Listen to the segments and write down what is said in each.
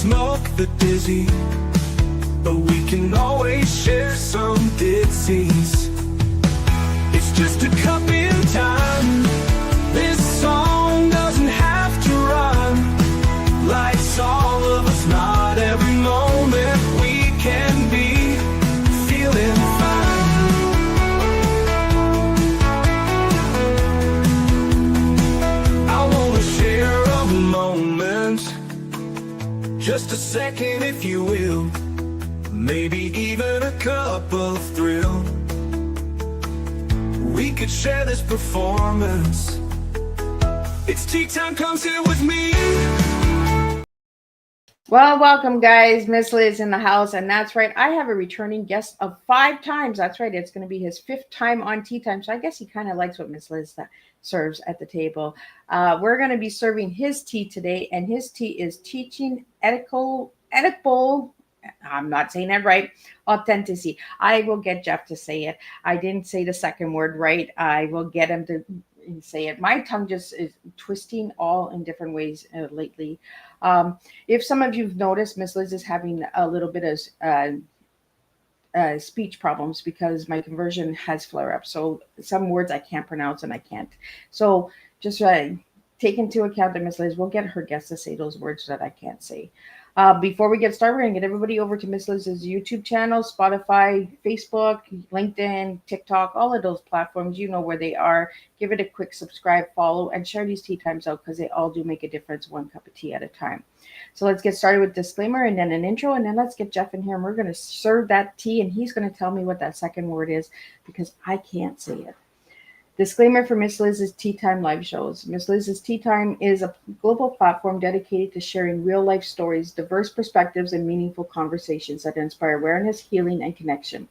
smoke the dizzy, but we can always share some disease. It's just a cup in time. This song doesn't have to run. Life's all of us, not every moment we can be feeling fine. I wanna share a moment, just a second if you will, maybe even a cup of thrill. We could share this performance. It's tea time, come sit with me. Well, welcome guys. Miss Liz in the house, and that's right, I have a returning guest of 5 times. That's right, it's going to be his 5th time on Tea Time, so I guess he kind of likes what Miss Liz serves at the table. We're going to be serving his tea today, and his tea is teaching edible, I'm not saying that right, authenticity. I will get Jeff to say it. I didn't say the second word right. I will get him to say it. My tongue just is twisting all in different ways lately. If some of you've noticed, Miss Liz is having a little bit of speech problems because my conversion has flare up. So some words I can't pronounce and I can't. So just take into account that Miss Liz will get her guests to say those words that I can't say. Before we get started, we're going to get everybody over to Miss Liz's YouTube channel, Spotify, Facebook, LinkedIn, TikTok, all of those platforms. You know where they are. Give it a quick subscribe, follow, and share these tea times out because they all do make a difference, one cup of tea at a time. So let's get started with disclaimer and then an intro, and then let's get Jeff in here, and we're going to serve that tea, and he's going to tell me what that second word is because I can't say it. Disclaimer for Miss Liz's Tea Time live shows. Miss Liz's Tea Time is a global platform dedicated to sharing real-life stories, diverse perspectives, and meaningful conversations that inspire awareness, healing, and connection.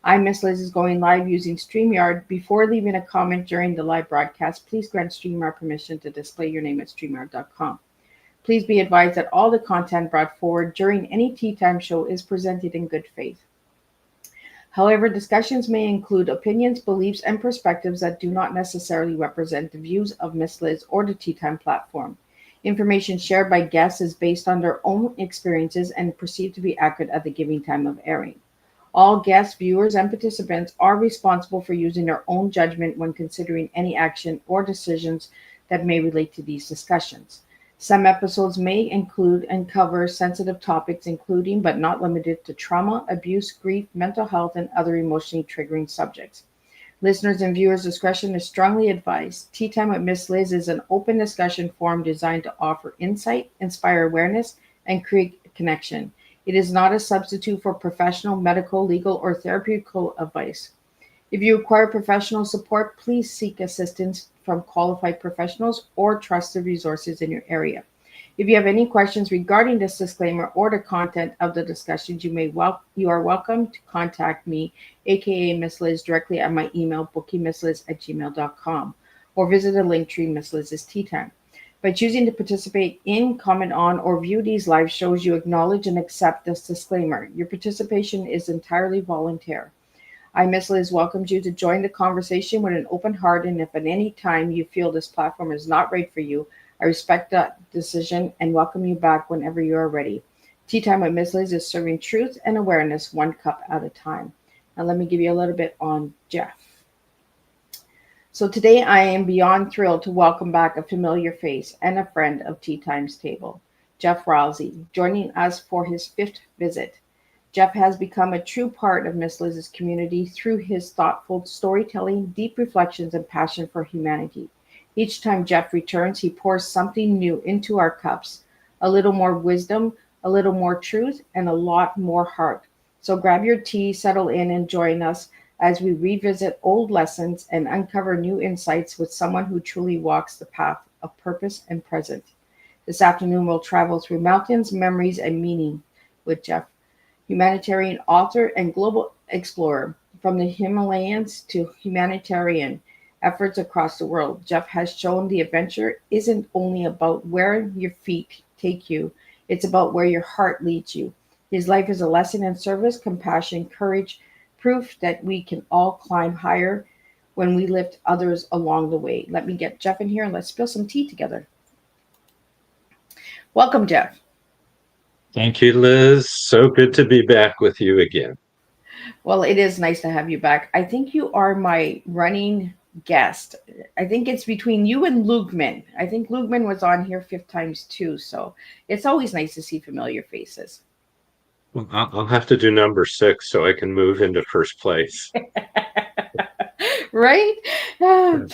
I'm Miss Liz is going live using StreamYard. Before leaving a comment during the live broadcast, please grant StreamYard permission to display your name at StreamYard.com. Please be advised that all the content brought forward during any Tea Time show is presented in good faith. However, discussions may include opinions, beliefs, and perspectives that do not necessarily represent the views of Miss Liz or the Tea Time platform. Information shared by guests is based on their own experiences and perceived to be accurate at the given time of airing. All guests, viewers, and participants are responsible for using their own judgment when considering any action or decisions that may relate to these discussions. Some episodes may include and cover sensitive topics, including but not limited to trauma, abuse, grief, mental health, and other emotionally triggering subjects. Listeners' and viewers' discretion is strongly advised. Tea Time with Miss Liz is an open discussion forum designed to offer insight, inspire awareness, and create connection. It is not a substitute for professional, medical, legal, or therapeutic advice. If you require professional support, please seek assistance from qualified professionals or trusted resources in your area. If you have any questions regarding this disclaimer or the content of the discussions, you are welcome to contact me, aka Miss Liz, directly at my email, bookingmissliz@gmail.com, or visit the link tree Miss Liz's Tea Time. By choosing to participate in, comment on, or view these live shows, you acknowledge and accept this disclaimer. Your participation is entirely voluntary. I, Miss Liz, welcomes you to join the conversation with an open heart, and if at any time you feel this platform is not right for you, I respect that decision and welcome you back whenever you are ready. Tea Time with Miss Liz is serving truth and awareness one cup at a time. Now let me give you a little bit on Jeff. So today I am beyond thrilled to welcome back a familiar face and a friend of Tea Time's table, Jeff Rasley, joining us for his 5th visit. Jeff has become a true part of Miss Liz's community through his thoughtful storytelling, deep reflections, and passion for humanity. Each time Jeff returns, he pours something new into our cups, a little more wisdom, a little more truth, and a lot more heart. So grab your tea, settle in, and join us as we revisit old lessons and uncover new insights with someone who truly walks the path of purpose and present. This afternoon, we'll travel through mountains, memories, and meaning with Jeff, humanitarian author and global explorer. From the Himalayas to humanitarian efforts across the world, Jeff has shown the adventure isn't only about where your feet take you, it's about where your heart leads you. His life is a lesson in service, compassion, courage, proof that we can all climb higher when we lift others along the way. Let me get Jeff in here and let's spill some tea together. Welcome, Jeff. Thank you, Liz. So good to be back with you again. Well, it is nice to have you back. I think you are my running guest. I think it's between you and Lugman. I think Lugman was on here 5 times too. So it's always nice to see familiar faces. Well, I'll have to do number 6 so I can move into first place. Right? Ah, Yeah.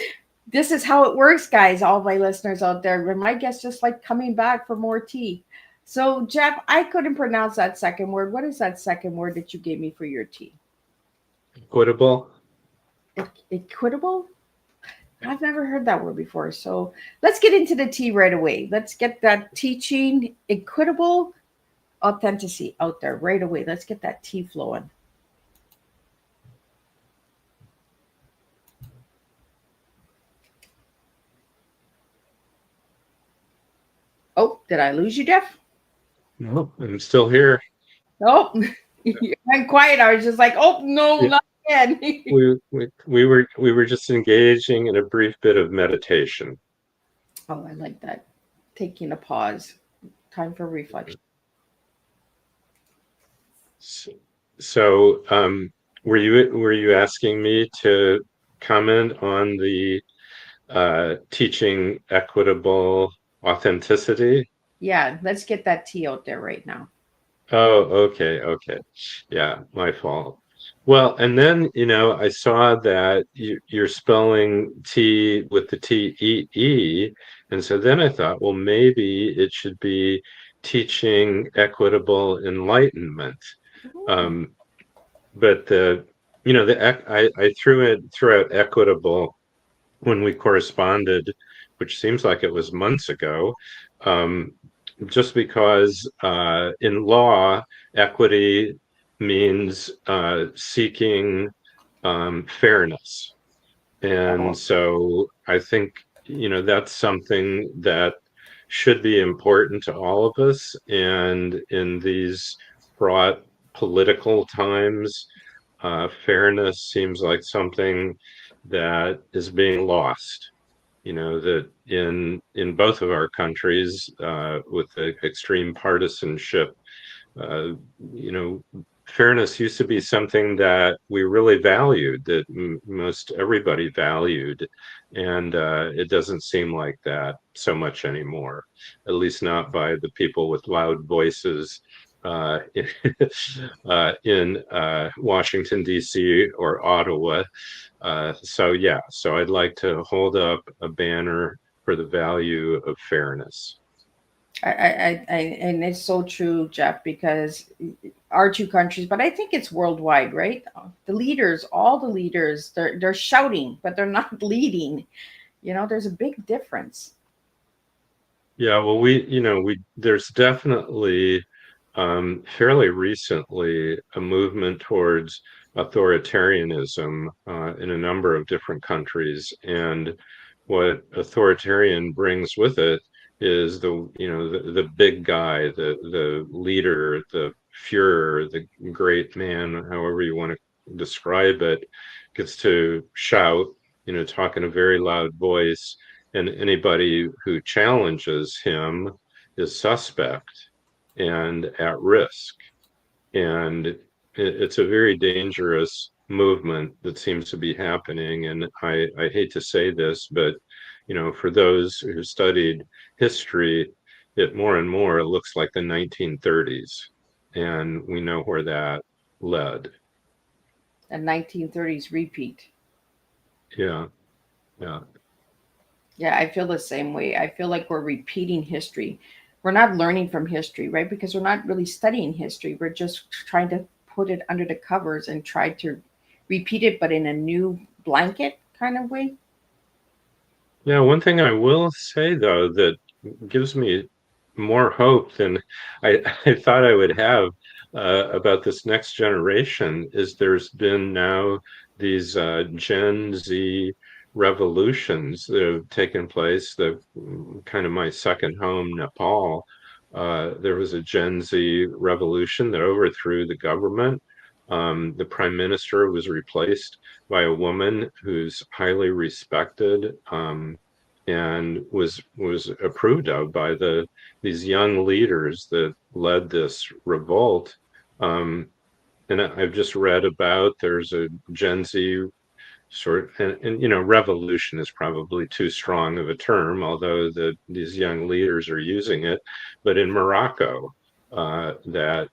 this is how it works, guys, all my listeners out there. And my guests just like coming back for more tea. So, Jeff, I couldn't pronounce that second word. What is that second word that you gave me for your tea? Equitable? Equitable? I've never heard that word before. So let's get into the tea right away. Let's get that teaching, equitable authenticity out there right away. Let's get that tea flowing. Oh, did I lose you, Jeff? No, I'm still here. Oh, you went quiet. I was just like, oh no, Yeah. not again. We were just engaging in a brief bit of meditation. Oh, I like that. Taking a pause. Time for reflection. So, were you asking me to comment on the teaching equitable authenticity? Yeah, let's get that tea out there right now. Oh, okay. Yeah, my fault. Well, and then, I saw that you're spelling T with the T-E-E. And so then I thought, well, maybe it should be teaching equitable enlightenment. Ooh. Um, but I threw out equitable when we corresponded, which seems like it was months ago, um, just because in law, equity means seeking fairness. And Oh, so I think, that's something that should be important to all of us. And in these fraught political times, fairness seems like something that is being lost. That in both of our countries, with the extreme partisanship, uh, you know, fairness used to be something that we really valued, that most everybody valued, and it doesn't seem like that so much anymore, at least not by the people with loud voices in, in Washington, D.C. or Ottawa. So I'd like to hold up a banner for the value of fairness. and it's so true, Jeff, because our two countries, but I think it's worldwide, right? The leaders, all the leaders, they're shouting, but they're not leading. There's a big difference. Yeah, well, there's definitely fairly recently a movement towards authoritarianism in a number of different countries, and what authoritarian brings with it is the big guy, the leader, the Führer, the great man, however you want to describe it, gets to shout, talk in a very loud voice, and anybody who challenges him is suspect and at risk. And it's a very dangerous movement that seems to be happening. And I hate to say this, but for those who studied history, it more and more looks like the 1930s, and we know where that led. A 1930s repeat. Yeah, yeah. Yeah, I feel the same way. I feel like we're repeating history. We're not learning from history, right? Because we're not really studying history. We're just trying to put it under the covers and try to repeat it, but in a new blanket kind of way. Yeah, one thing I will say though that gives me more hope than I thought I would have about this next generation is there's been now these Gen Z revolutions that have taken place. The kind of my second home, Nepal. There was a Gen Z revolution that overthrew the government. The prime minister was replaced by a woman who's highly respected, and was approved of by these young leaders that led this revolt. And I've just read about there's a Gen Z and revolution is probably too strong of a term, although these young leaders are using it. But in Morocco, that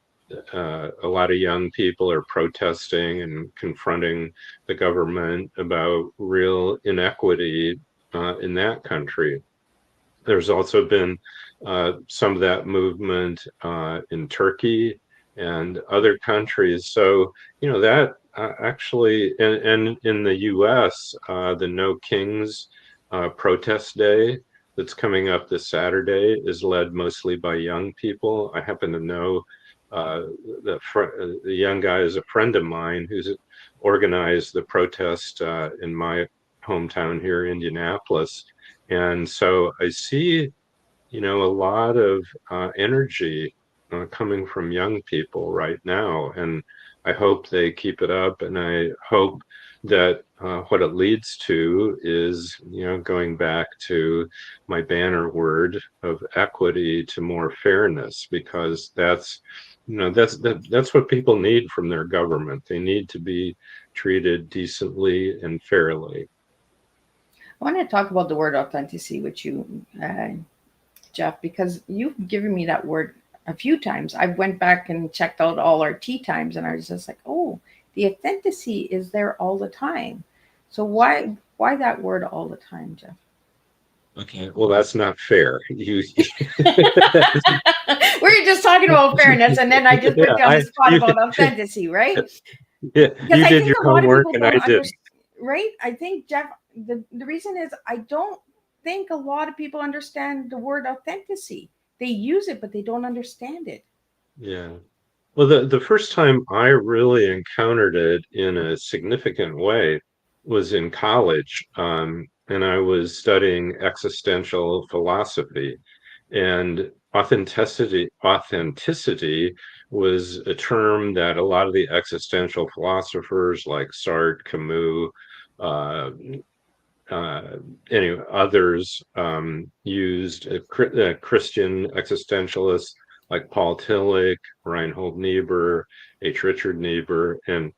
a lot of young people are protesting and confronting the government about real inequity in that country. There's also been some of that movement in Turkey and other countries. So, that actually, and in the US, the No Kings protest day that's coming up this Saturday is led mostly by young people. I happen to know the young guy is a friend of mine who's organized the protest in my hometown here, Indianapolis. And so I see, a lot of energy coming from young people right now. And I hope they keep it up. And I hope that what it leads to is, going back to my banner word of equity to more fairness, because that's what people need from their government. They need to be treated decently and fairly. I want to talk about the word authenticity with you, Jeff, because you've given me that word a few times. I went back and checked out all our tea times, and I was just like, oh, the authenticity is there all the time. So why that word all the time, Jeff? Okay, well, that's not fair. We were just talking about fairness, and then I just put down the spot about authenticity, right? Yeah, Because you I did think your a lot of homework people and don't I did. understand, right? I think, Jeff, the reason is I don't think a lot of people understand the word authenticity. They use it, but they don't understand it. Yeah. Well, the first time I really encountered it in a significant way was in college, and I was studying existential philosophy, and authenticity was a term that a lot of the existential philosophers like Sartre, Camus, uh, anyway, others used Christian existentialists like Paul Tillich, Reinhold Niebuhr, H. Richard Niebuhr, and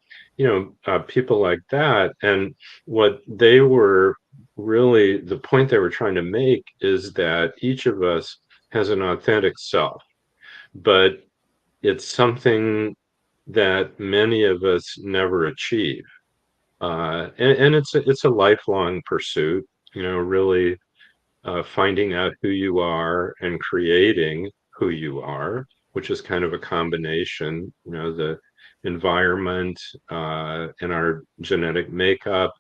people like that. And what they were really, the point they were trying to make is that each of us has an authentic self, but it's something that many of us never achieve. And it's a lifelong pursuit, really finding out who you are and creating who you are, which is kind of a combination, the environment and our genetic makeup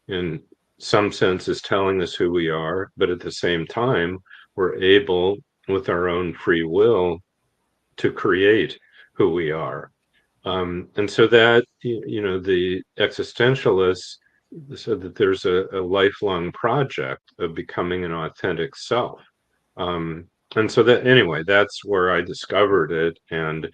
in some sense is telling us who we are, but at the same time, we're able with our own free will to create who we are. And so that, the existentialists said that there's a lifelong project of becoming an authentic self. And so that, anyway, that's where I discovered it. And,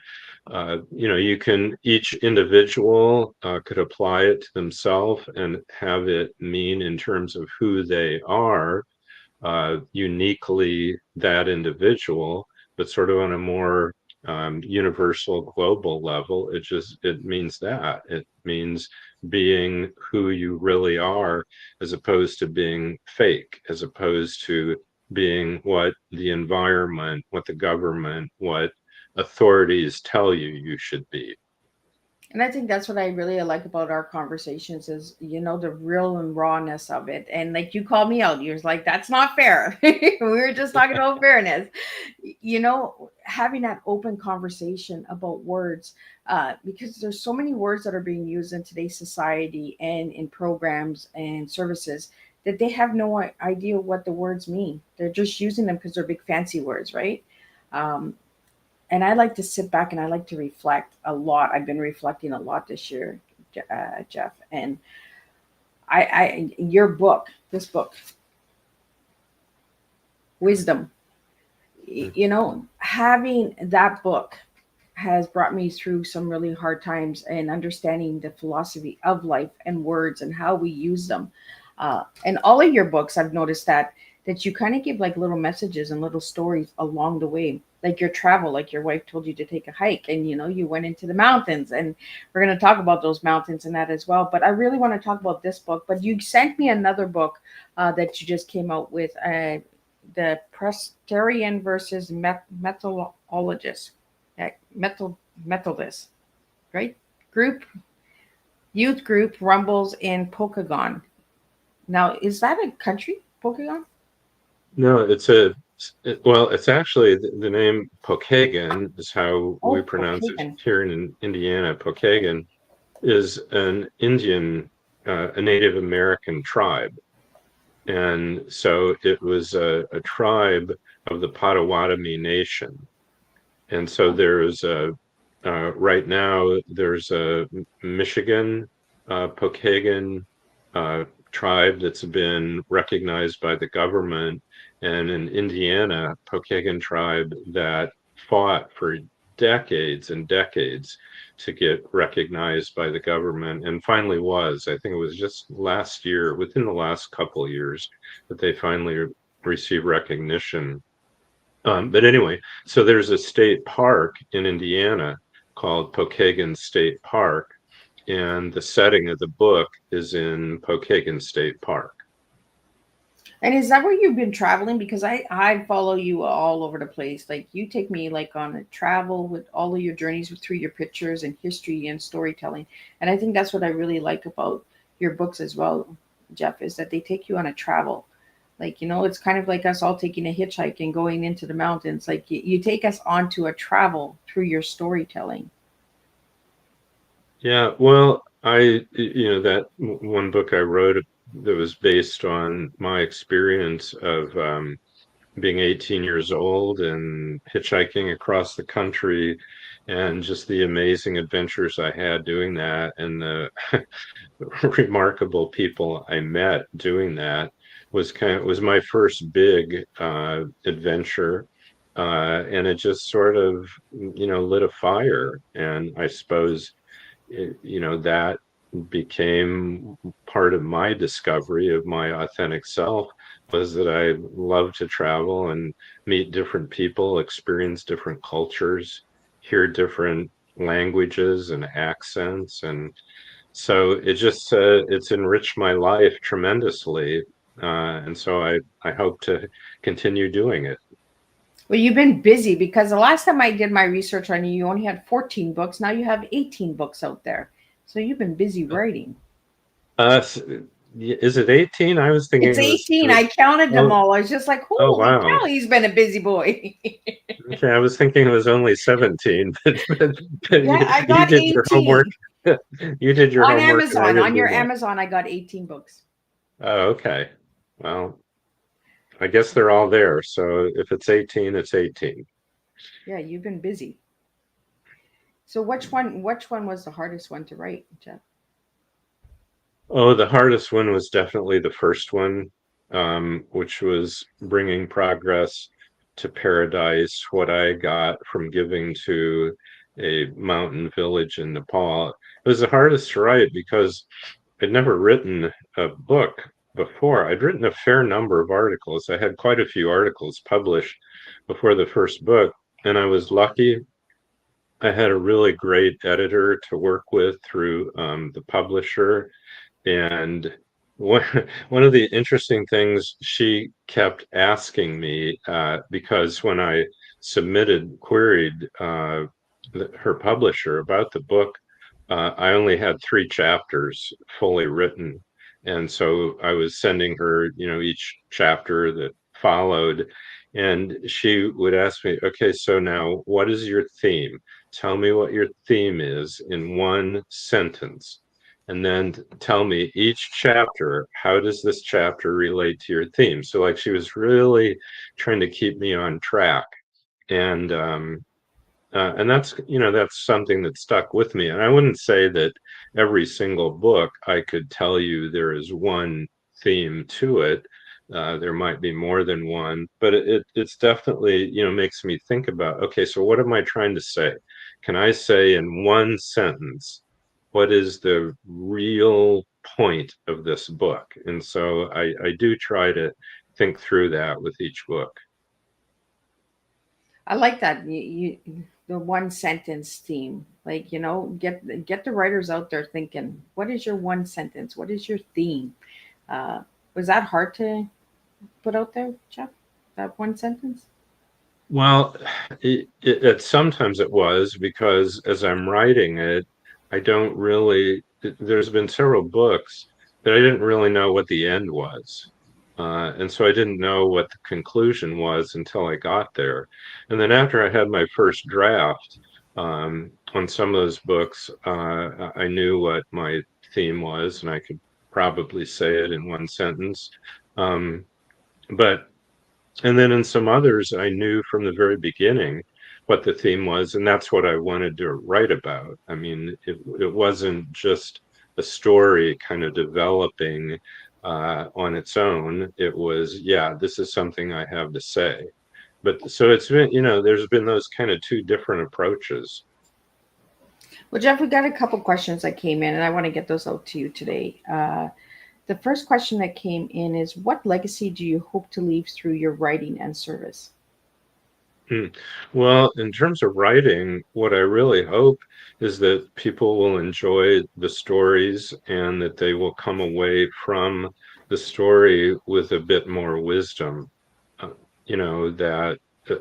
each individual could apply it to themselves and have it mean in terms of who they are, uniquely that individual, but sort of on a more universal global level. It means that it means being who you really are, as opposed to being fake, as opposed to being what the environment, what the government, what authorities tell you should be. And I think that's what I really like about our conversations is, the real and rawness of it. And like you called me out, you was like, that's not fair. We were just talking about fairness, having that open conversation about words, because there's so many words that are being used in today's society and in programs and services that they have no idea what the words mean. They're just using them because they're big fancy words, right? And I like to sit back and I like to reflect a lot. I've been reflecting a lot this year, Jeff. And your book, this book, Wisdom, having that book has brought me through some really hard times and understanding the philosophy of life and words and how we use them. And all of your books, I've noticed that you kind of give like little messages and little stories along the way. like your travel, like your wife told you to take a hike and you went into the mountains, and we're going to talk about those mountains and that as well. But I really want to talk about this book. But you sent me another book that you just came out with, the Presbyterian versus Methodologist, Methodist, right? Group, youth group rumbles in Pokagon. Now, is that a country, Pokagon? No, it's actually the name Pokagon is how we Oh, pronounce it Pokagon. here in Indiana. Pokagon is an Indian, a Native American tribe. And so it was a tribe of the Potawatomi Nation. And so there's right now there's a Michigan Pokagon tribe that's been recognized by the government, and an Indiana Pokagon tribe that fought for decades and decades to get recognized by the government, and finally was. I think it was just last year, within the last couple of years, that they finally received recognition. But anyway, so there's a state park in Indiana called Pokagon State Park, and the setting of the book is in Pokagon State Park. And is that where you've been traveling? Because I follow you all over the place. Like you take me like on a travel with all of your journeys through your pictures and history and storytelling. And I think that's what I really like about your books as well, Jeff, is that they take you on a travel. Like, it's kind of like us all taking a hitchhike and going into the mountains. Like you take us onto a travel through your storytelling. Yeah, well, that one book I wrote that was based on my experience of being 18 years old and hitchhiking across the country, and just the amazing adventures I had doing that, and the remarkable people I met doing that was my first big adventure. And it just sort of, lit a fire. And I suppose that became part of my discovery of my authentic self, was that I love to travel and meet different people, experience different cultures, hear different languages and accents. And so it just it's enriched my life tremendously. And so I hope to continue doing it. Well, you've been busy, because the last time I did my research on you, you only had 14 books. Now you have 18 books out there. So you've been busy writing. Uh, s- is it 18? I was thinking It's 18. I counted them oh, all. I was just like, oh holy wow. cow, he's been a busy boy. Okay, I was thinking it was only 17, but Yeah, I you got did your homework. 18. You did your On homework and I Amazon. didn't On do your mine. Amazon, I got 18 books. Oh, okay. Well, I guess they're all there. So if it's 18, it's 18. Yeah, you've been busy. So which one was the hardest one to write, Jeff? Oh, the hardest one was definitely the first one, which was bringing progress to paradise, what I got from giving to a mountain village in Nepal. It was the hardest to write because I'd never written a book before. I'd written a fair number of articles. I had quite a few articles published before the first book, and I was lucky. I had a really great editor to work with through the publisher, and one, one of the interesting things she kept asking me, because when I queried her publisher about the book, I only had 3 chapters fully written. And so I was sending her, each chapter that followed. And she would ask me, okay, so now what is your theme? Tell me what your theme is in one sentence. And then tell me each chapter, how does this chapter relate to your theme? So like she was really trying to keep me on track. And that's something that stuck with me. And I wouldn't say that every single book I could tell you there is one theme to it. There might be more than one, but it's definitely, makes me think about, okay, so what am I trying to say? Can I say in one sentence, what is the real point of this book? And so I do try to think through that with each book. I like that. The one sentence theme. Like, get the writers out there thinking, what is your one sentence? What is your theme? Uh, was that hard to put out there, Jeff? That one sentence? Well, sometimes it was because as I'm writing it, I don't really, there's been several books that I didn't really know what the end was. And so I didn't know what the conclusion was until I got there. And then after I had my first draft on some of those books, I knew what my theme was, and I could probably say it in one sentence. Um, but and then in some others, I knew from the very beginning what the theme was, and that's what I wanted to write about. I mean, it wasn't just a story kind of developing on its own. It was, yeah, this is something I have to say. But so it's been, there's been those kind of two different approaches. Well, Jeff, we got a couple questions that came in, and I want to get those out to you today. The first question that came in is, what legacy do you hope to leave through your writing and service? Hmm. Well, in terms of writing, what I really hope is that people will enjoy the stories and that they will come away from the story with a bit more wisdom. Uh, that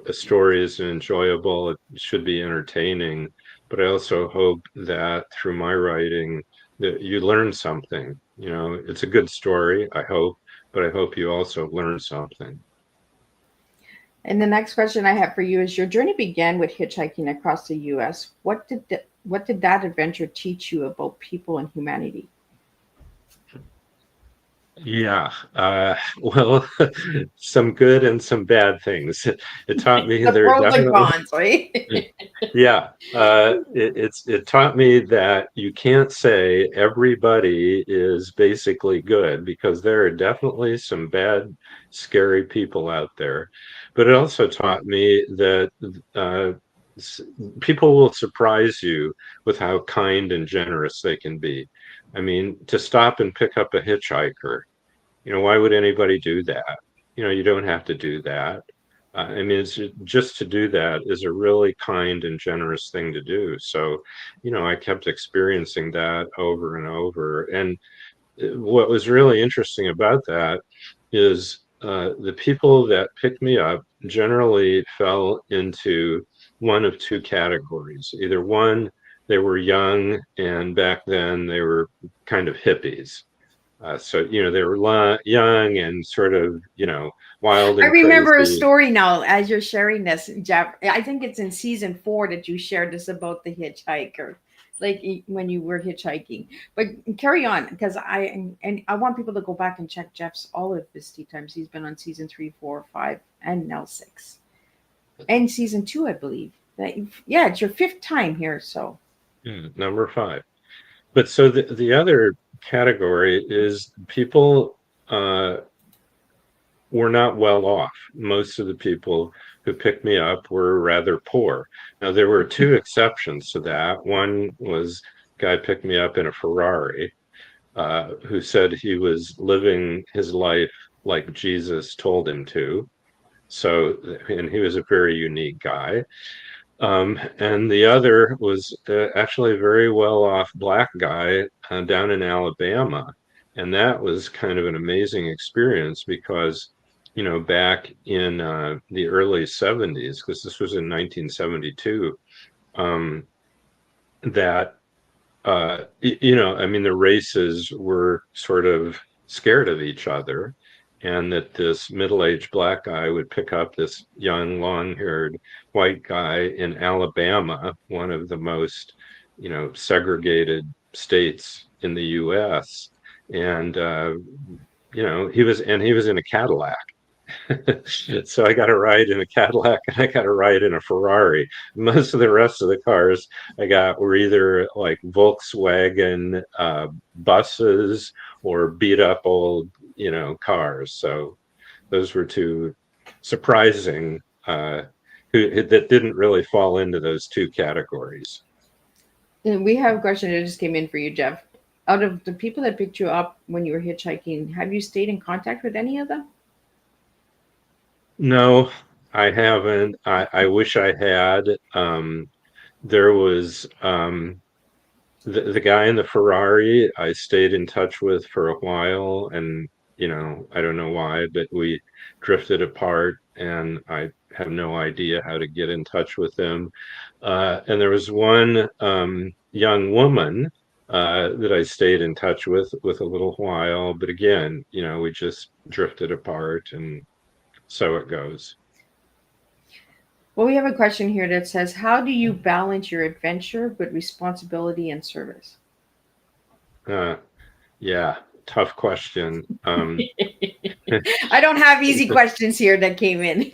a story is enjoyable, it should be entertaining, but I also hope that through my writing that you learn something. It's a good story, I hope, but I hope you also learn something. And the next question I have for you is, your journey began with hitchhiking across the US. What did that adventure teach you about people and humanity? Yeah, well, some good and some bad things. It taught me The there are pros and definitely, cons, right? yeah, it taught me that you can't say everybody is basically good because there are definitely some bad, scary people out there. But it also taught me that uh, s- people will surprise you with how kind and generous they can be. I mean, to stop and pick up a hitchhiker, why would anybody do that? You don't have to do that. I mean, it's just to do that is a really kind and generous thing to do. So, I kept experiencing that over and over. And what was really interesting about that is the people that picked me up generally fell into one of two categories. Either one, they were young, and back then they were kind of hippies, so they were young and sort of wild I and remember a crazy. story now as you're sharing this, Jeff. I think it's in season 4 that you shared this about the hitchhiker, like when you were hitchhiking. But carry on, because I want people to go back and check Jeff's all of his tea times. He's been on season 3, 4, 5, and now 6, and season 2, I believe. Yeah, it's your 5th time here. So Number 5. But so the other category is people were not well off. Most of the people who picked me up were rather poor. Now there were two exceptions to that. One was a guy picked me up in a Ferrari, who said he was living his life like Jesus told him to. So, and he was a very unique guy. And the other was actually a very well off black guy down in Alabama. And that was kind of an amazing experience because, back in the early 70s, because this was in 1972, um, that I mean, the races were sort of scared of each other, and that this middle-aged black guy would pick up this young, long-haired white guy in Alabama, one of the most, segregated states in the U.S. And he was in a Cadillac. So I got a ride in a Cadillac and I got a ride in a Ferrari. Most of the rest of the cars I got were either like Volkswagen buses or beat up old, cars. So those were two surprising that didn't really fall into those two categories. and we have a question that just came in for you, Jeff. Out of the people that picked you up when you were hitchhiking, have you stayed in contact with any of them? No, I haven't. I wish I had. There was the guy in the Ferrari I stayed in touch with for a while, and I don't know why, but we drifted apart, and I have no idea how to get in touch with him. And there was one young woman that I stayed in touch with a little while, but again, we just drifted apart, and so it goes. Well, we have a question here that says, how do you balance your adventure with responsibility and service? Uh, yeah, tough question. I don't have easy questions here that came in.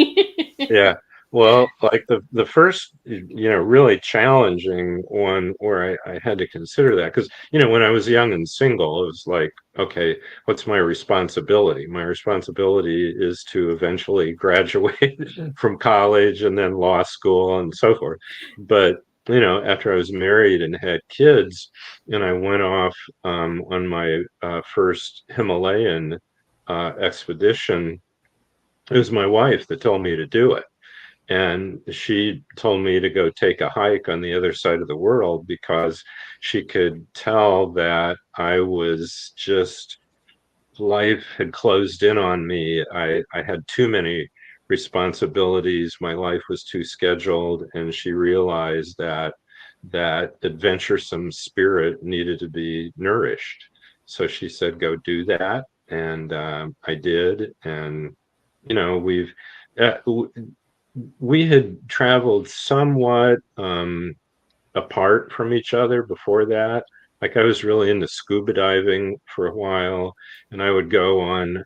Yeah. Well, like the first, really challenging one where I had to consider that because, when I was young and single, it was like, okay, what's my responsibility? My responsibility is to eventually graduate from college and then law school and so forth. But, after I was married and had kids, and I went off on my first Himalayan expedition, it was my wife that told me to do it. And she told me to go take a hike on the other side of the world because she could tell that I was just, life had closed in on me. I had too many responsibilities. My life was too scheduled. And she realized that adventuresome spirit needed to be nourished. So she said, go do that. And I did. And, we've, uh, we had traveled somewhat apart from each other before that. Like I was really into scuba diving for a while, and I would go on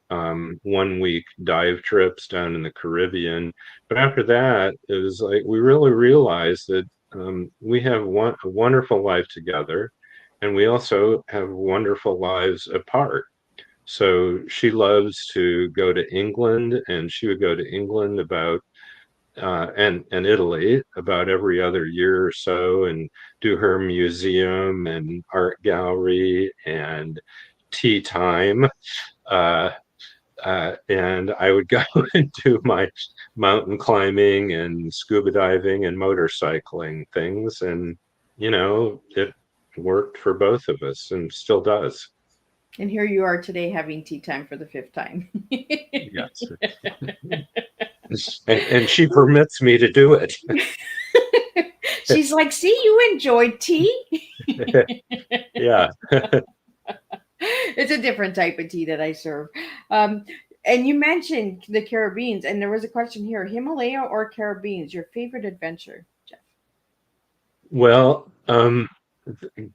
1 week dive trips down in the Caribbean. But after that, it was like we really realized that we have a wonderful life together, and we also have wonderful lives apart. So she loves to go to England, and she would go to England about and Italy about every other year or so and do her museum and art gallery and tea time. Uh, and I would go and do my mountain climbing and scuba diving and motorcycling things. And, it worked for both of us and still does. And here you are today having tea time for the fifth time. Yes. And she permits me to do it. She's like, see, you enjoyed tea. Yeah. It's a different type of tea that I serve. Um, and you mentioned the Caribbeans, and there was a question here: Himalaya or Caribbeans? Your favorite adventure, Jeff? Well,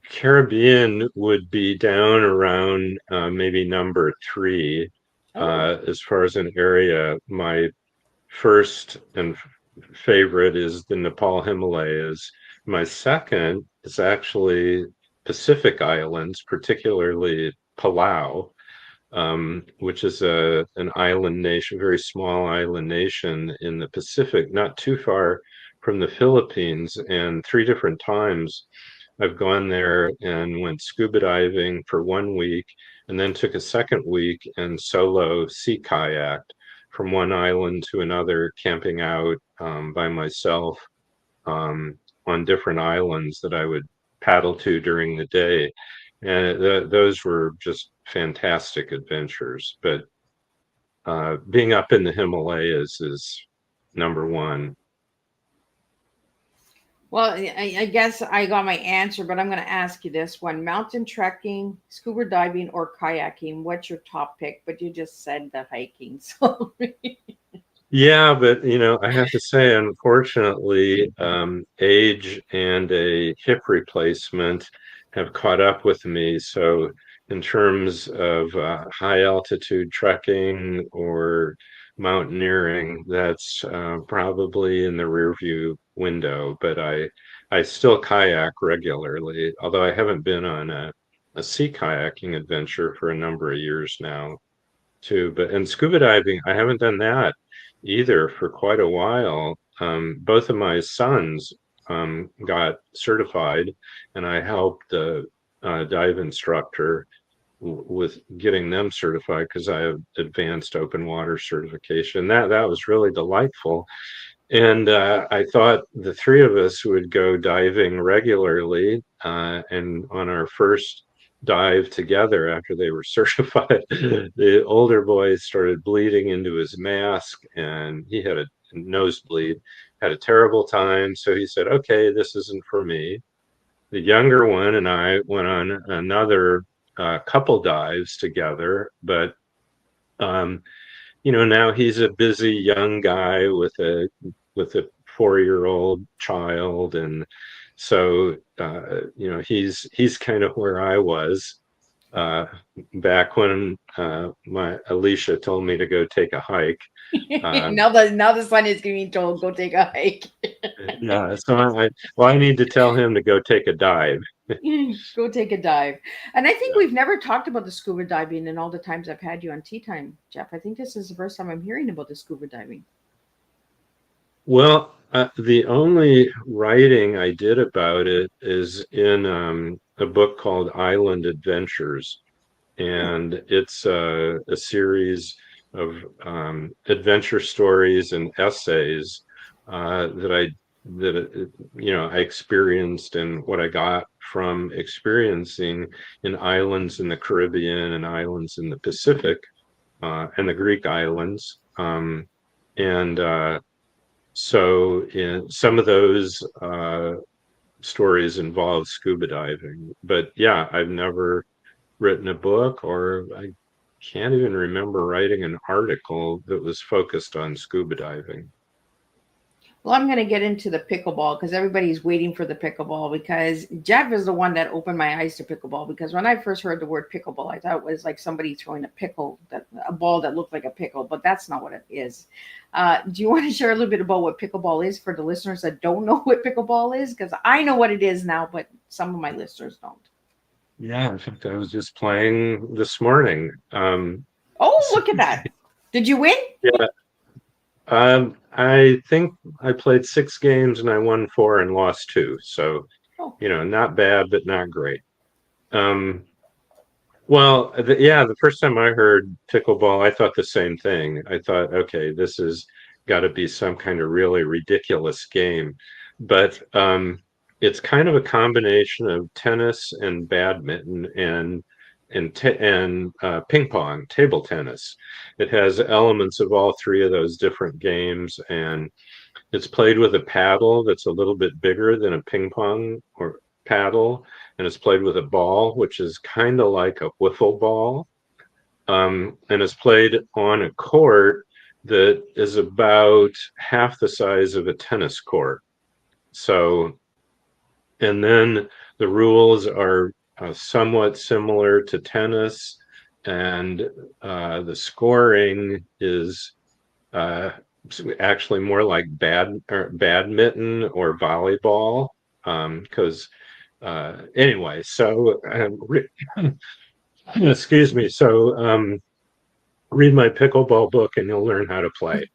Caribbean would be down around maybe number three Oh, as far as an area. My first and favorite is the Nepal Himalayas. My second is actually Pacific Islands, particularly Palau, which is an island nation, very small island nation in the Pacific, not too far from the Philippines. And three different times I've gone there and went scuba diving for 1 week, and then took a second week and solo sea kayaked from one island to another, camping out by myself on different islands that I would paddle to during the day. And those were just fantastic adventures. But being up in the Himalayas is number one. well, I guess I got my answer, but I'm going to ask you this one: mountain trekking, scuba diving, or kayaking. What's your top pick? But you just said the hiking, so Yeah, but I have to say, unfortunately, age and a hip replacement have caught up with me. So, in terms of high altitude trekking or mountaineering, that's probably in the rearview window. But I still kayak regularly, although I haven't been on a sea kayaking adventure for a number of years now too. But and scuba diving, I haven't done that either for quite a while. Both of my sons got certified, and I helped the dive instructor with getting them certified, because I have advanced open water certification. That was really delightful. And I thought the three of us would go diving regularly. And on our first dive together after they were certified, the older boy started bleeding into his mask and he had a nosebleed, had a terrible time. So he said, okay, this isn't for me. The younger one and I went on another couple dives together, but now he's a busy young guy with a 4-year-old child, and so he's kind of where I was uh, back when my Alicia told me to go take a hike. Now the son is being told go take a hike. Yeah, so I need to tell him to go take a dive. Go take a dive. And I think we've never talked about the scuba diving in all the times I've had you on Teatime, Jeff. I think this is the first time I'm hearing about the scuba diving. Well, the only writing I did about it is in a book called Island Adventures, and it's a series of adventure stories and essays that I experienced, and what I got from experiencing in islands in the Caribbean and islands in the Pacific, and the Greek islands. And So in some of those stories involve scuba diving, but yeah, I've never written a book, or I can't even remember writing an article that was focused on scuba diving. Well, I'm going to get into the pickleball because everybody's waiting for the pickleball, because Jeff is the one that opened my eyes to pickleball. Because when I first heard the word pickleball, I thought it was like somebody throwing a ball that looked like a pickle, but that's not what it is. Do you want to share a little bit about what pickleball is for the listeners that don't know what pickleball is? Because I know what it is now, but some of my listeners don't. Yeah, in fact, I was just playing this morning. Oh, look at that. Did you win? Yeah. I think I played 6 games and I won 4 and lost 2. So, not bad, but not great. Well, the first time I heard pickleball, I thought the same thing. I thought, okay, this has got to be some kind of really ridiculous game. But it's kind of a combination of tennis and badminton and ping pong, table tennis. It has elements of all 3 of those different games, and it's played with a paddle that's a little bit bigger than a ping pong or paddle, and it's played with a ball, which is kind of like a wiffle ball, and it's played on a court that is about half the size of a tennis court. So, and then the rules are somewhat similar to tennis, and the scoring is actually more like badminton or volleyball, because anyway, so excuse me. So read my pickleball book and you'll learn how to play.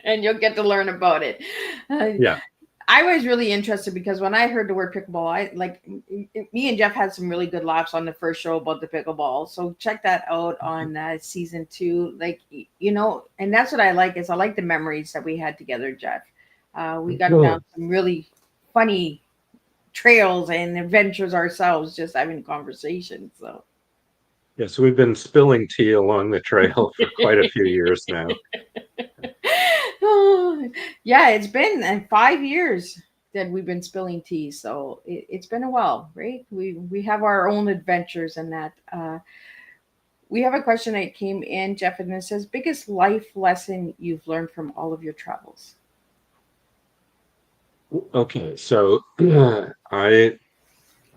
And you'll get to learn about it. Yeah. I was really interested because when I heard the word pickleball, me and Jeff had some really good laughs on the first show about the pickleball. So check that out on season 2. And that's what I like, is I like the memories that we had together, Jeff. We got down some really funny trails and adventures ourselves, just having conversations. So yes, we've been spilling tea along the trail for quite a few years now. Yeah, it's been 5 years that we've been spilling tea, so it's been a while, right? We have our own adventures, and that we have a question that came in, Jeff, and it says, biggest life lesson you've learned from all of your travels. Okay, so I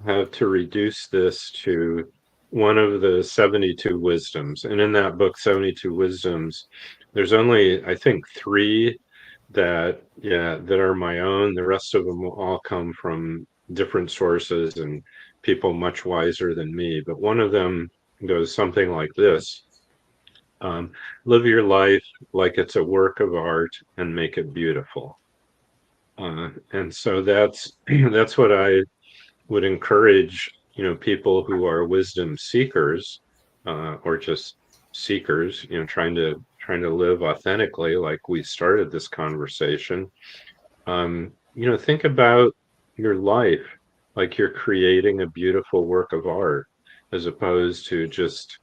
have to reduce this to one of the 72 wisdoms, and in that book, 72 Wisdoms, there's only, I think, 3 that are my own. The rest of them will all come from different sources and people much wiser than me. But one of them goes something like this: live your life like it's a work of art and make it beautiful. And so that's what I would encourage people who are wisdom seekers, or just seekers, trying to live authentically, like we started this conversation. Think about your life like you're creating a beautiful work of art, as opposed to just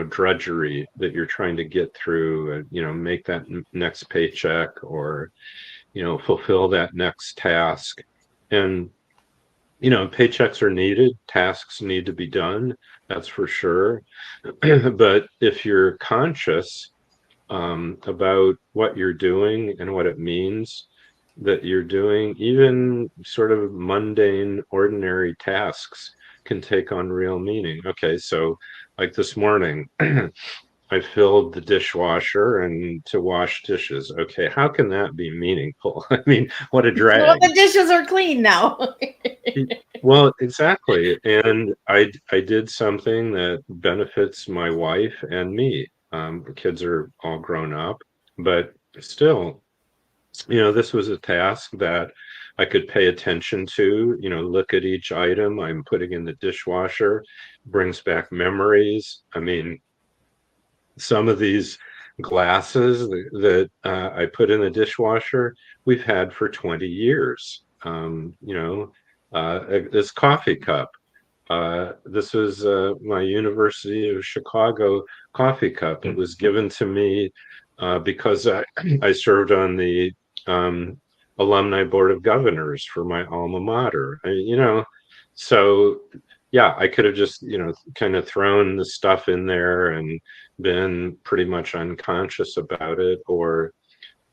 drudgery that you're trying to get through, make that next paycheck, or fulfill that next task. And paychecks are needed, tasks need to be done, that's for sure. But if you're conscious about what you're doing and what it means that you're doing, even sort of mundane, ordinary tasks can take on real meaning. Okay, so like this morning, I filled the dishwasher and to wash dishes. Okay, how can that be meaningful? I mean, what a Well, drag. the dishes are clean now. Well, exactly. And I did something that benefits my wife and me. The kids are all grown up, but still, this was a task that I could pay attention to, look at each item I'm putting in the dishwasher, brings back memories. I mean, some of these glasses that I put in the dishwasher, we've had for 20 years. This coffee cup. This was my University of Chicago coffee cup. It was given to me because I served on the alumni board of governors for my alma mater. So yeah, I could have just, kind of thrown the stuff in there and been pretty much unconscious about it, or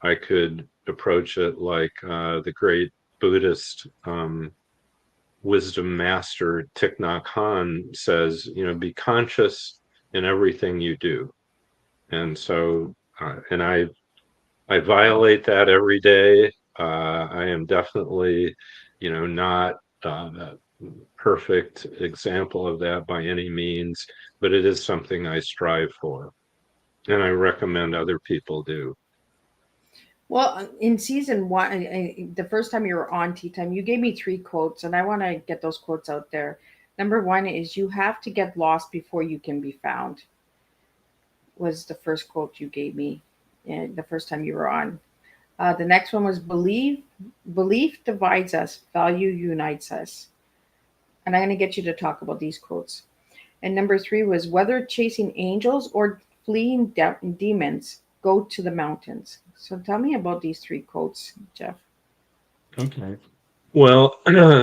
I could approach it like the great Buddhist wisdom master Thich Nhat Hanh says, be conscious in everything you do. And so, and I violate that every day. I am definitely, not a perfect example of that by any means, but it is something I strive for, and I recommend other people do. Well, in season one, the first time you were on Tea Time, you gave me 3 quotes, and I want to get those quotes out there. Number one is, "You have to get lost before you can be found," was the first quote you gave me the first time you were on. The next one was, belief divides us, value unites us." And I'm going to get you to talk about these quotes. And number 3 was, "Whether chasing angels or fleeing demons, go to the mountains." So tell me about these 3 quotes, Jeff. Okay. Well,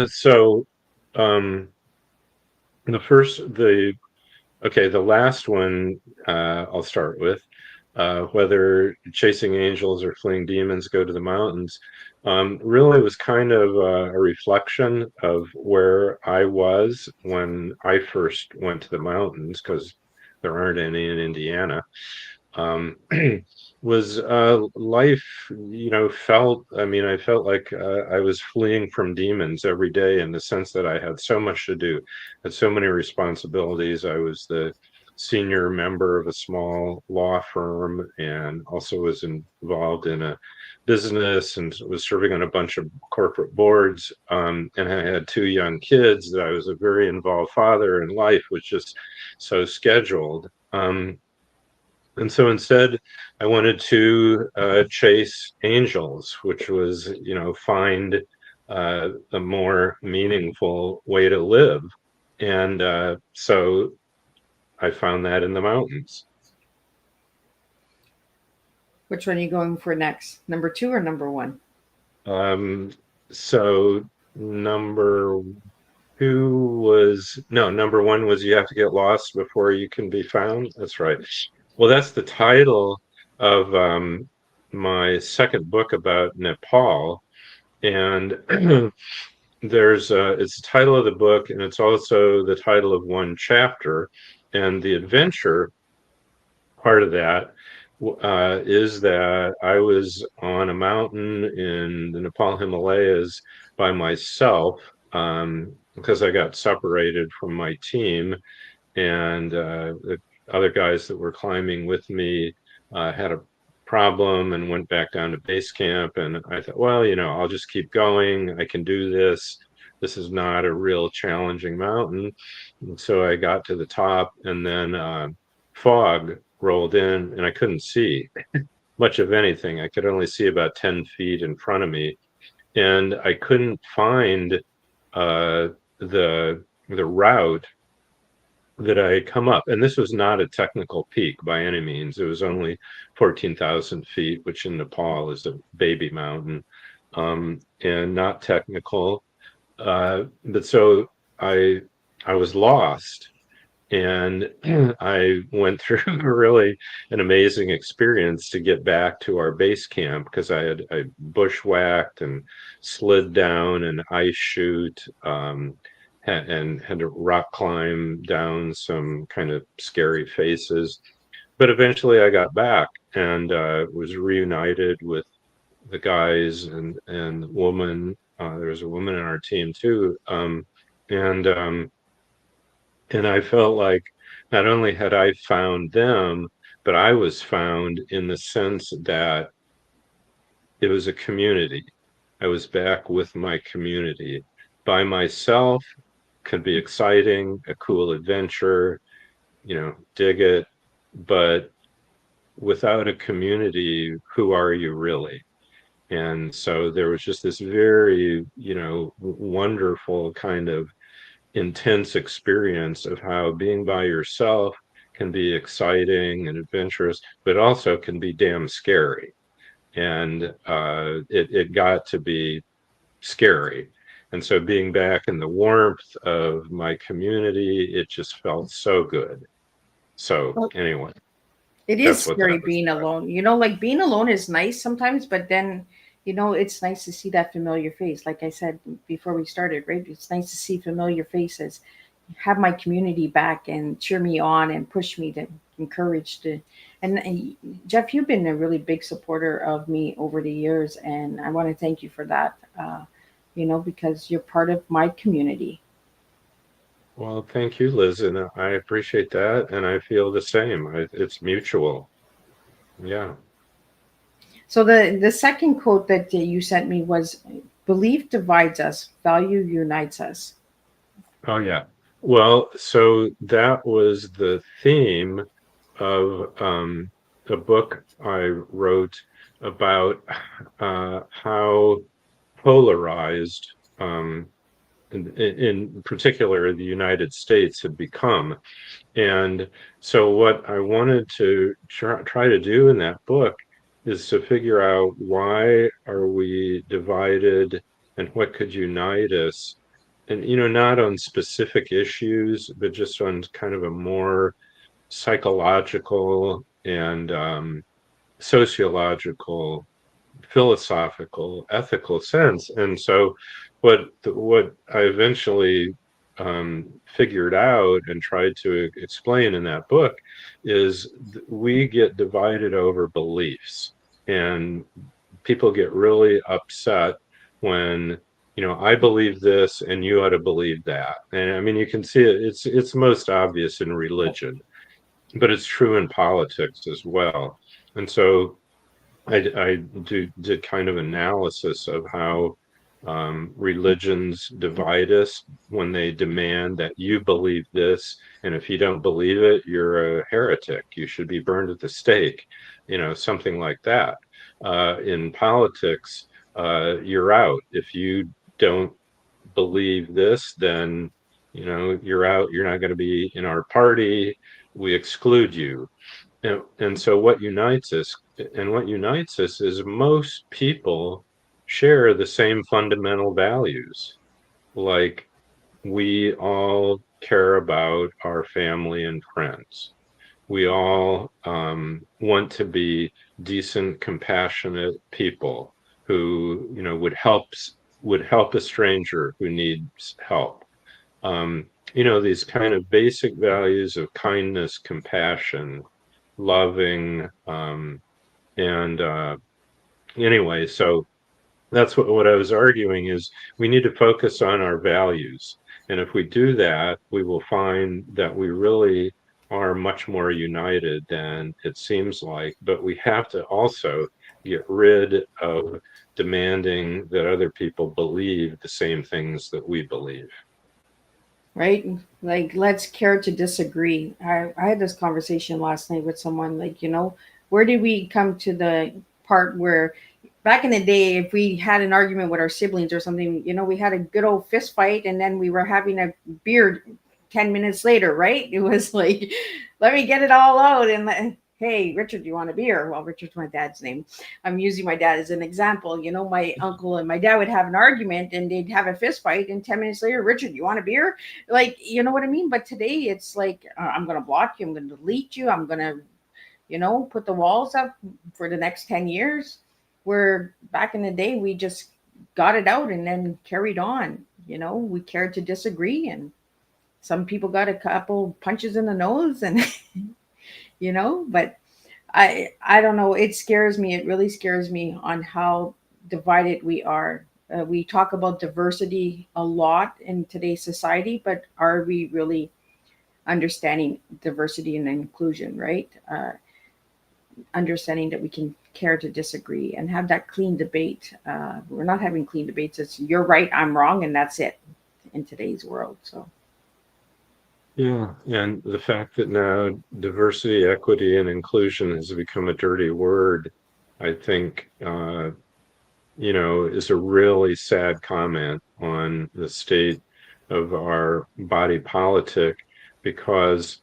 so um, the last one I'll start with. Whether chasing angels or fleeing demons, go to the mountains. Really was kind of a reflection of where I was when I first went to the mountains, because there aren't any in Indiana. Was life, I felt like I was fleeing from demons every day, in the sense that I had so much to do, had so many responsibilities. I was the senior member of a small law firm, and also was involved in a business, and was serving on a bunch of corporate boards. And I had 2 young kids, that I was a very involved father, and life was just so scheduled. And so instead, I wanted to chase angels, which was, find a more meaningful way to live. And so I found that in the mountains. Which one are you going for next? Number 2 or number 1? So number 1 was, you have to get lost before you can be found. That's right. Well, that's the title of my second book about Nepal. And it's the title of the book, and it's also the title of one chapter. And the adventure part of that is that I was on a mountain in the Nepal Himalayas by myself, because I got separated from my team, and the other guys that were climbing with me had a problem and went back down to base camp. And I thought, well, I'll just keep going. I can do this. this is not a real challenging mountain. And so I got to the top, and then fog rolled in, and I couldn't see much of anything. I could only see about 10 feet in front of me, and I couldn't find uh, the route that I had come up. And this was not a technical peak by any means. It was only 14,000 feet, which in Nepal is a baby mountain, and not technical. But so I I was lost, and I went through really an amazing experience to get back to our base camp, because I bushwhacked and slid down an ice chute, and had to rock climb down some kind of scary faces. But eventually I got back, and was reunited with the guys and the woman. There was a woman in our team too, and and I felt like not only had I found them, but I was found in the sense that it was a community. I was back with my community. By myself could be exciting, a cool adventure, dig it. But without a community, who are you really? And so there was just this very, wonderful kind of intense experience of how being by yourself can be exciting and adventurous, but also can be damn scary. And it got to be scary. And so being back in the warmth of my community, it just felt so good. So Well, anyway, it is that's what scary that was being about. alone. Like being alone is nice sometimes, but then, it's nice to see that familiar face. Like I said before we started, right? It's nice to see familiar faces, have my community back and cheer me on and push me to encourage to. And Jeff, you've been a really big supporter of me over the years, and I want to thank you for that. Because you're part of my community. Well, thank you, Liz, and I appreciate that, and I feel the same. It's mutual. Yeah. So the second quote that you sent me was, "Belief divides us, value unites us." Oh, yeah. Well, so that was the theme of a book I wrote about how polarized, in particular, the United States had become. And so, what I wanted to try to do in that book is to figure out, why are we divided, and what could unite us, and not on specific issues, but just on kind of a more psychological and sociological, philosophical, ethical sense. And so what I eventually figured out and tried to explain in that book is, we get divided over beliefs, and people get really upset when, I believe this and you ought to believe that. And I mean, you can see it, it's most obvious in religion, but it's true in politics as well. And so I did kind of analysis of how religions divide us, when they demand that you believe this, and if you don't believe it, you're a heretic. You should be burned at the stake, something like that. In politics, you're out. If you don't believe this, then you're out. You're not going to be in our party. We exclude you. And so what unites us is, most people share the same fundamental values. Like, we all care about our family and friends. We all want to be decent, compassionate people who, would help a stranger who needs help. These kind of basic values of kindness, compassion, loving, and anyway, so that's what I was arguing, is we need to focus on our values. And if we do that, we will find that we really are much more united than it seems like. But we have to also get rid of demanding that other people believe the same things that we believe. Right? Like, let's care to disagree. I had this conversation last night with someone, like, where did we come to the part where back in the day, if we had an argument with our siblings or something, we had a good old fist fight and then we were having a beer 10 minutes later, right? It was like, let me get it all out. And hey, Richard, do you want a beer? Well, Richard's my dad's name. I'm using my dad as an example. My uncle and my dad would have an argument and they'd have a fist fight. And 10 minutes later, Richard, you want a beer? Like, you know what I mean? But today it's like, I'm going to block you. I'm going to delete you. I'm going to, put the walls up for the next 10 years. Where back in the day, we just got it out and then carried on. We cared to disagree, and some people got a couple punches in the nose, and but I don't know. It scares me. It really scares me on how divided we are. We talk about diversity a lot in today's society, but are we really understanding diversity and inclusion, right? Understanding that we can care to disagree and have that clean debate. We're not having clean debates. It's you're right, I'm wrong, and that's it in today's world. So yeah, and the fact that now diversity, equity, and inclusion has become a dirty word, I think, is a really sad comment on the state of our body politic, because,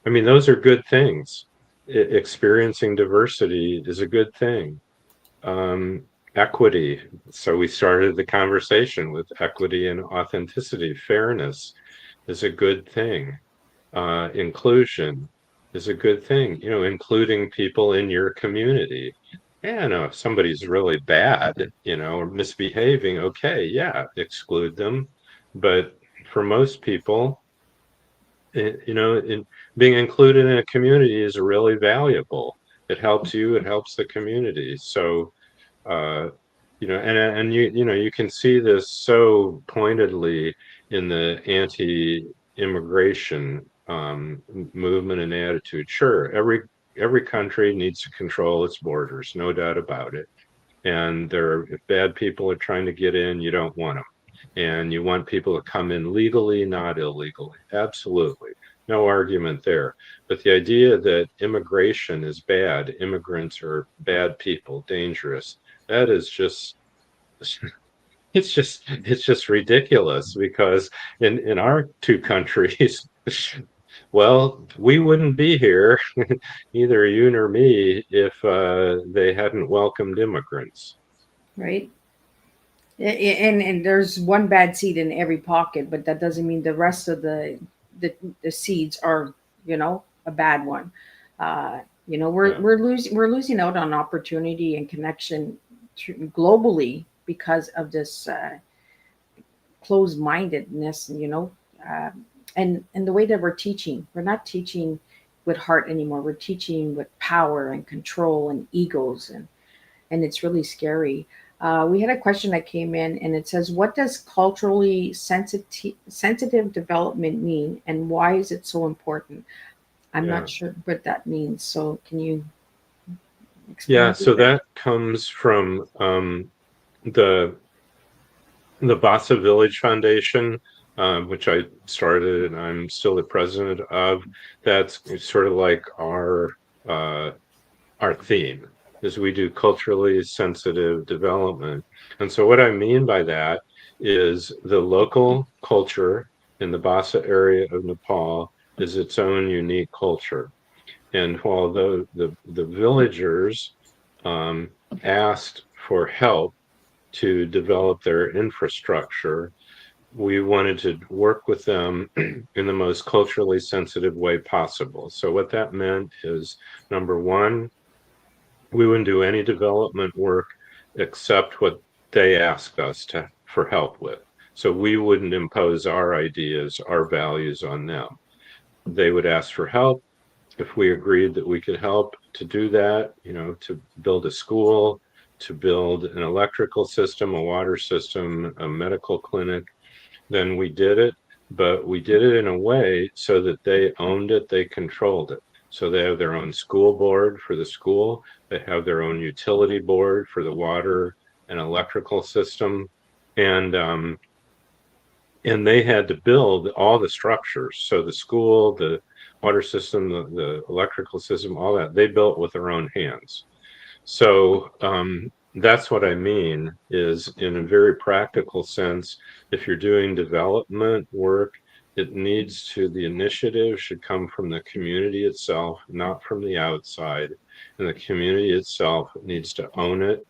those are good things. Experiencing diversity is a good thing. Equity. So we started the conversation with equity and authenticity. Fairness is a good thing. Inclusion is a good thing. Including people in your community. If somebody's really bad, or misbehaving, okay, yeah, exclude them. But for most people, in being included in a community is really valuable. It helps you, it helps the community. So, and you can see this so pointedly in the anti-immigration movement and attitude. Sure, every country needs to control its borders, no doubt about it. And if bad people are trying to get in, you don't want them. And you want people to come in legally, not illegally. Absolutely. No argument there. But the idea that immigration is bad, immigrants are bad people, dangerous, that is just, it's just ridiculous, because in our two countries, well, we wouldn't be here, neither you nor me, if they hadn't welcomed immigrants. right. And there's one bad seed in every pocket, but that doesn't mean the rest of the seeds are, a bad one. We're losing out on opportunity and connection globally because of this closed-mindedness, and the way that we're teaching. We're not teaching with heart anymore. We're teaching with power and control and egos, and it's really scary. We had a question that came in, and it says, what does culturally sensitive development mean, and why is it so important? I'm not sure what that means. So can you explain? Yeah, so that comes from the Basa Village Foundation, which I started and I'm still the president of. That's sort of like our theme, is we do culturally sensitive development. And so what I mean by that is the local culture in the Basa area of Nepal is its own unique culture. And while the villagers asked for help to develop their infrastructure, we wanted to work with them in the most culturally sensitive way possible. So what that meant is, number one, we wouldn't do any development work except what they asked us for help with. So we wouldn't impose our ideas, our values on them. They would ask for help. If we agreed that we could help to do that, to build a school, to build an electrical system, a water system, a medical clinic, then we did it. But we did it in a way so that they owned it, they controlled it. So they have their own school board for the school. They have their own utility board for the water and electrical system. And they had to build all the structures. So the school, the water system, the electrical system, all that, they built with their own hands. So that's what I mean is, in a very practical sense, if you're doing development work, the initiative should come from the community itself, not from the outside. And the community itself needs to own it,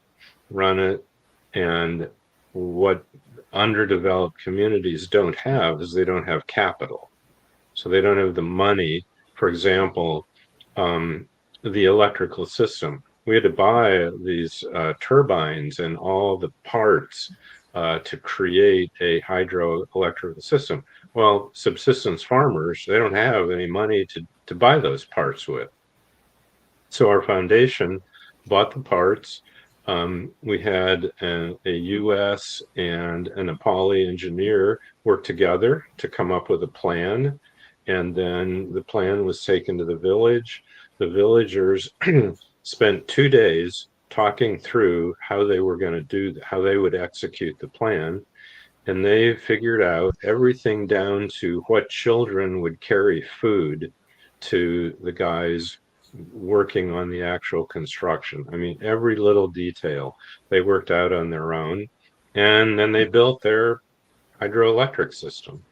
run it. And what underdeveloped communities don't have is they don't have capital. So they don't have the money. For example, the electrical system. We had to buy these turbines and all the parts to create a hydroelectric system. Well, subsistence farmers, they don't have any money to buy those parts with. So our foundation bought the parts. We had a US and a Nepali engineer work together to come up with a plan. And then the plan was taken to the village. The villagers spent 2 days talking through how they were going to how they would execute the plan. And they figured out everything down to what children would carry food to the guys working on the actual construction. I mean, every little detail they worked out on their own. And then they built their hydroelectric system.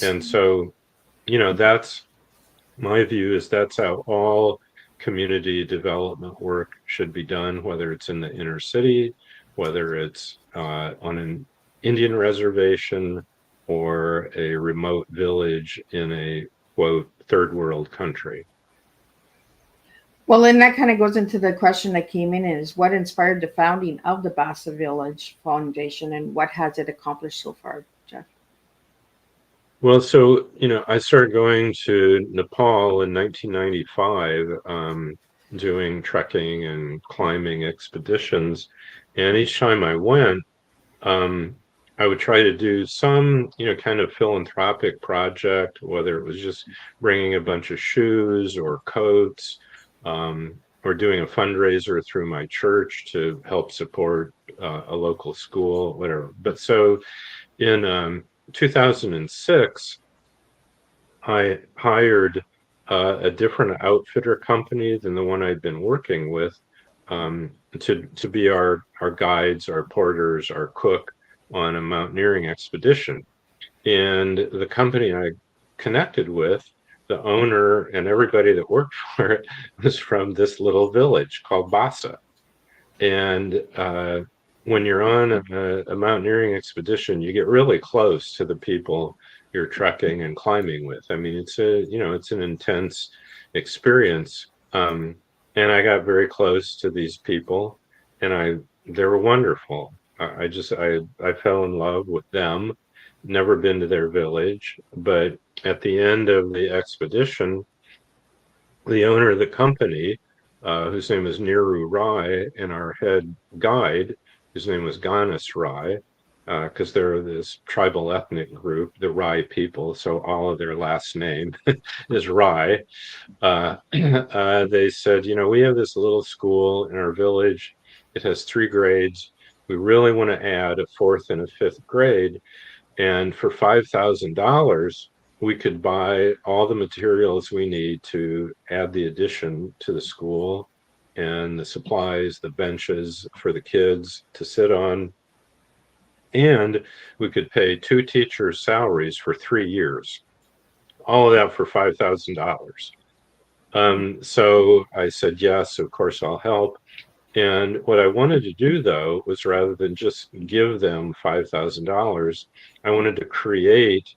And so, that's my view, is that's how all community development work should be done, whether it's in the inner city, whether it's on an Indian reservation or a remote village in a, quote, third world country. Well, and that kind of goes into the question that came in, is what inspired the founding of the Basa Village Foundation, and what has it accomplished so far, Jeff? Well, so, I started going to Nepal in 1995, doing trekking and climbing expeditions. And each time I went, I would try to do some, kind of philanthropic project, whether it was just bringing a bunch of shoes or coats, or doing a fundraiser through my church to help support a local school, whatever. But so in 2006, I hired a different outfitter company than the one I'd been working with, to be our guides, our porters, our cook on a mountaineering expedition. And the company I connected with, the owner and everybody that worked for it, was from this little village called Basa. And when you're on a mountaineering expedition, you get really close to the people you're trekking and climbing with. I mean, it's an intense experience. And I got very close to these people, and they were wonderful. I fell in love with them. Never been to their village, but at the end of the expedition, the owner of the company, whose name is Niru Rai, and our head guide, whose name was Ganesh Rai, because they're this tribal ethnic group, the Rai people, so all of their last name is Rai. They said, we have this little school in our village. It has 3 grades. We really want to add a 4th and a 5th grade. And for $5,000, we could buy all the materials we need to add the addition to the school, and the supplies, the benches for the kids to sit on. And we could pay 2 teachers' salaries for 3 years. All of that for $5,000. So I said, yes, of course I'll help. And what I wanted to do, though, was rather than just give them $5,000, I wanted to create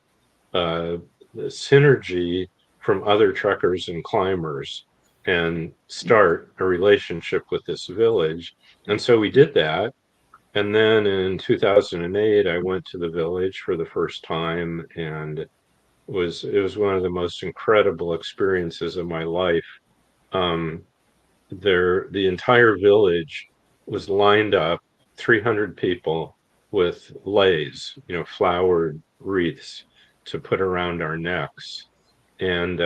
the synergy from other trekkers and climbers and start a relationship with this village. And so we did that. And then in 2008, I went to the village for the first time, and it was one of the most incredible experiences of my life. The entire village was lined up, 300 people, with leis, flowered wreaths to put around our necks. And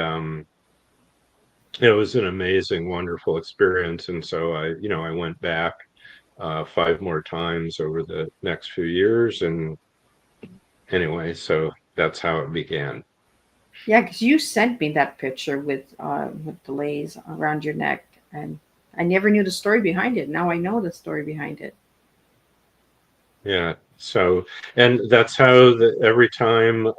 it was an amazing, wonderful experience. And so I went back 5 more times over the next few years. And anyway, so that's how it began. Yeah, because you sent me that picture with the lays around your neck, and I never knew the story behind it. Now I know the story behind it. Yeah. So, and that's how every time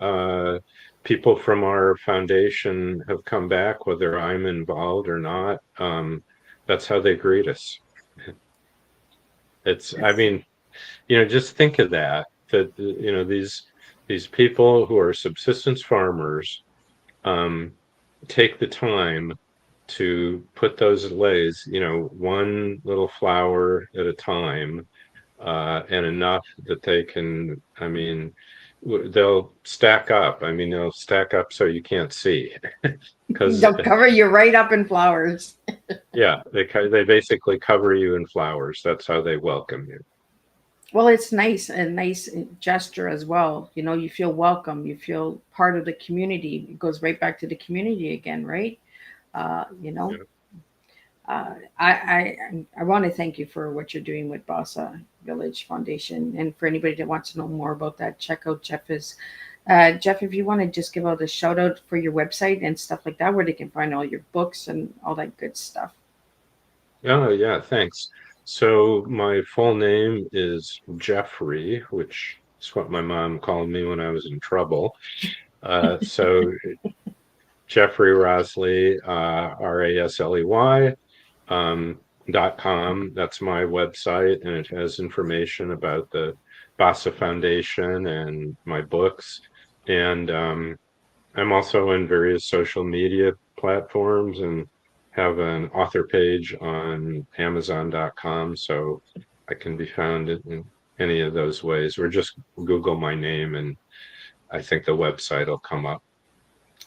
people from our foundation have come back, whether I'm involved or not, that's how they greet us. I Yes. mean, just think of that these people who are subsistence farmers take the time to put those leis, one little flower at a time, and enough that they can, I mean, they'll stack up. I mean, they'll stack up so you can't see because, They'll cover you right up in flowers. yeah, they basically cover you in flowers. That's how they welcome you. Well, it's nice, a nice gesture as well. You feel welcome. You feel part of the community. It goes right back to the community again, right? Uh, you know, Yeah. I want to thank you for what you're doing with Basa Village Foundation, and for anybody that wants to know more about that, check out Jeff. If you want to just give out a shout out for your website and stuff like that, where they can find all your books and all that good stuff. Oh, yeah, thanks. So my full name is Jeffrey, which is what my mom called me when I was in trouble. So Jeffrey Rasley, Rasley, .com. That's my website, and it has information about the Basa Foundation and my books. And I'm also in various social media platforms and have an author page on Amazon.com, so I can be found in any of those ways, or just Google my name, and I think the website will come up.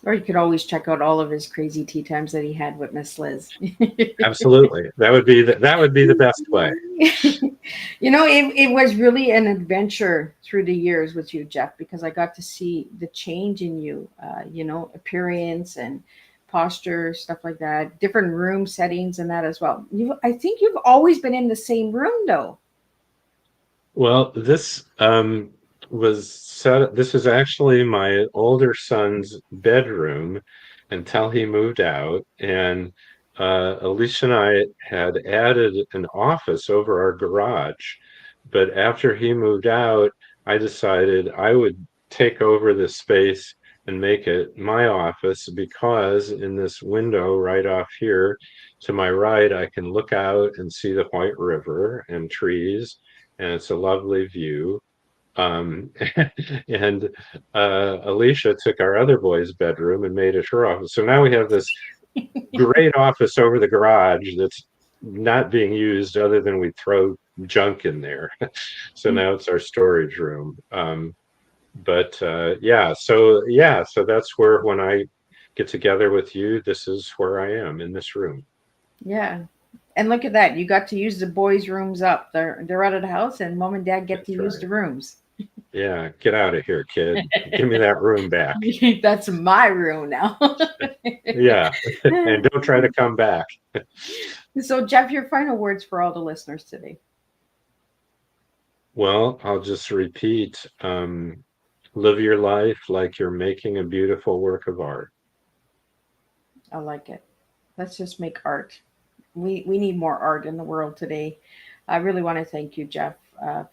Or you could always check out all of his crazy tea times that he had with Miss Liz. Absolutely, that would be the best way. It was really an adventure through the years with you, Jeff, because I got to see the change in you, appearance and posture, stuff like that, different room settings and that as well. I think you've always been in the same room though. Well, this is actually my older son's bedroom until he moved out, and Alicia and I had added an office over our garage, but after he moved out, I decided I would take over this space and make it my office, because in this window right off here to my right, I can look out and see the White River and trees, and it's a lovely view. Um, and Alicia took our other boy's bedroom and made it her office. So now we have this great office over the garage that's not being used, other than we throw junk in there. So now it's our storage room. So that's where, when I get together with you, this is where I am, in this room. Yeah. And look at that. You got to use the boys' rooms up. They're out of the house, and mom and dad get That's to use right. the rooms. Yeah, get out of here, kid. Give me that room back. That's my room now. Yeah, and don't try to come back. So, Jeff, your final words for all the listeners today. Well, I'll just repeat, live your life like you're making a beautiful work of art. I like it. Let's just make art. We need more art in the world today. I really want to thank you, Jeff,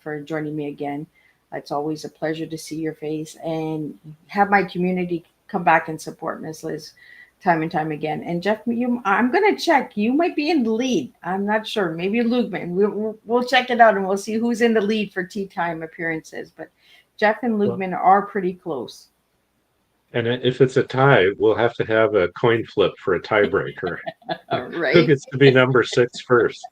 for joining me again. It's always a pleasure to see your face and have my community come back and support Miss Liz time and time again. And Jeff, I'm going to check. You might be in the lead. I'm not sure. Maybe Lugman. We'll check it out and we'll see who's in the lead for tea time appearances. But Jeff and Lugman are pretty close. And if it's a tie, we'll have to have a coin flip for a tiebreaker. Right. Who gets to be number 6 first?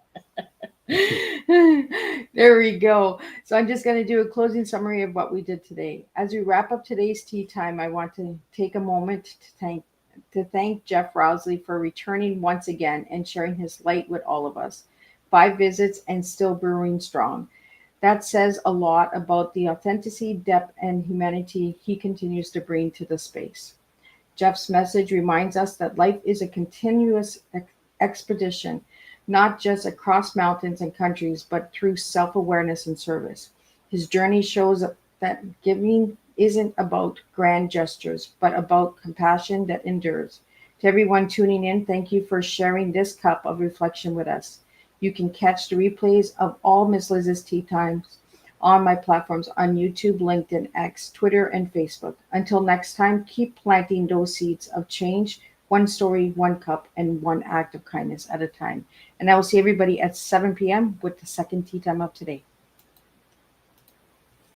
There we go. So I'm just going to do a closing summary of what we did today. As we wrap up today's tea time, I want to take a moment to thank Jeff Rasley for returning once again and sharing his light with all of us. 5 visits and still brewing strong. That says a lot about the authenticity, depth, and humanity he continues to bring to the space. Jeff's message reminds us that life is a continuous expedition, not just across mountains and countries, but through self awareness and service. His journey shows that giving isn't about grand gestures, but about compassion that endures. To everyone tuning in, thank you for sharing this cup of reflection with us. You can catch the replays of all Miss Liz's tea times on my platforms on YouTube, LinkedIn, X, Twitter, and Facebook. Until next time, keep planting those seeds of change, one story, one cup, and one act of kindness at a time. And I will see everybody at 7 p.m. with the second tea time of today.